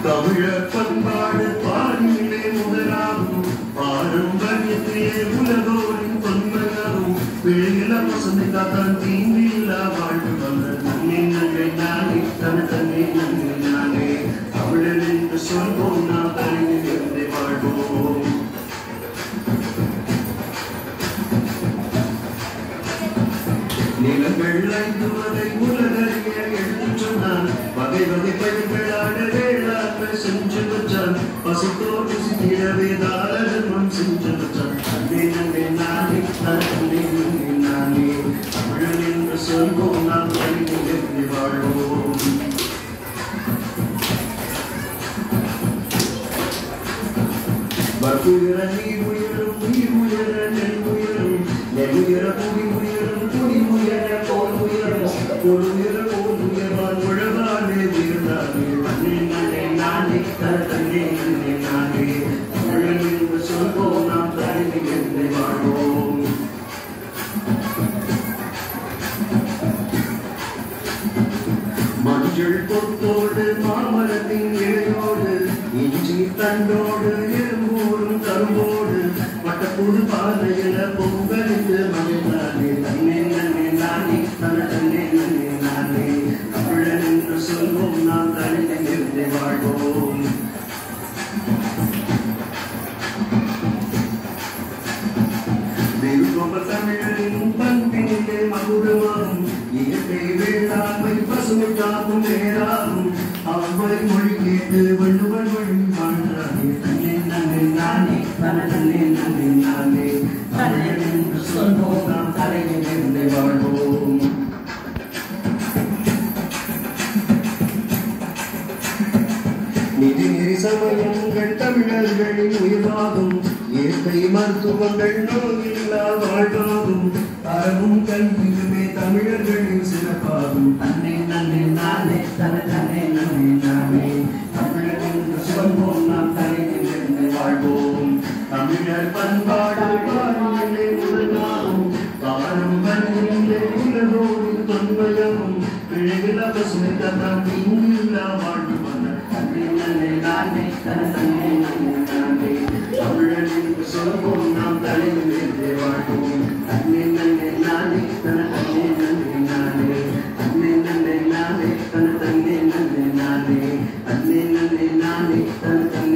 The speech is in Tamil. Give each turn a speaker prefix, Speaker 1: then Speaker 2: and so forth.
Speaker 1: தமிழர் பண்பாடு பாடியிலே முதலாகும் பாரம்பரியத்திலே உலகோரின் தொன்மையாகும் பிழையில வசந்திக்காத்தான் தீங்கில்லா வாழ்வு வந்த நன்னே நன்மை நானே தனி நன்மை நானே தமிழர் என்று சொல்வோம் நாம் தனியிலிருந்து வாழ்வோம். நிலங்கள் ஐந்து வகை உலகறிய எழுதிச் சொன்னான் வகை வகை பயிர்களாட வேளாண்மை செஞ்சு வச்சான் பசுத்தோடு சித்திரவே தாரதர்மம் செஞ்சு வச்சான் தந்தை நன்மை நானே தந்தை நன்மை நானே தமிழன் என்று சொல்வோம் நாம் தனியிலிருந்து வாழ்வோம். வகுயிர நீர் உயரும் உயிர் உயர நெல் உயரும் நெல் உயர புவி உயரும் புவி உயர போல் உயரும் போல் உயர போல் உயர்வான் உழவானே உயர்ந்தானே தன்னை நன்னை நானே தன்னை நன்னை நானே தமிழன் என்று சொல்வோம் நாம் தனியிலிருந்து வாழ்வோம். மஞ்சள் கொத்தோடு மாமரத்தின் இலையோடு இஞ்சி தண்டோடு எறும்போடும் கரும்போடு வட்டப்புது பாதையில பொங்கலுக்கு மகிழ்ந்தானே தன்னை நன்னை நானே தன்னை நன்னை நானே தமிழன் என்று சொல்வோம் நாம் தனியிலிருந்து வாழ்வோம். தமிழரின் பண்பினிலே மகுடமாகும் இயற்கை வேளாண்மை பசுமை காக்கும் நேராகும் அவ்வை மொழி கேட்டு வள்ளுவர் வழி வாழ்ந்தானே தன்னை நன்னை நானே தன்னை நன்னை நானே தமிழன் என்று சொல்வோம் நாம் தலையிலிருந்து வாழ்வோம். நிதிநெறி சமயங்கள் தமிழர்களின் உயிராகும் இயற்கை மருத்துவங்கள் நோயில்லா வாழ்வாகும் அறமும் கல்வியுமே தமிழர்களின் சிறப்பாகும் தன்னை நன்னை நானே தன்னை நன்னை நானே தமிழன் என்று சொல்வோம் நாம் தலையிலிருந்து வாழ்வோம். தமிழர் பண்பாடு பாடியிலே முதலாகும் பாரம்பரியத்திலே உலகோரின் தொன்மையாகும் பிழையில பசுமைக்காத்தான் தீங்கில்லா வாழ்வு வந்த தன்னை நன்னை நானே தன்னை நன்னை நானே தமிழன் என்று சொல்வோம் நாம் தலையிலிருந்து வாழ்வோம். தன்னை நன்னை நானே தன்னை நன்னை நானே தன்னை நன்னை நானே தன்னை நன்னை நானே தன்னை நன்னை நானே தன்னை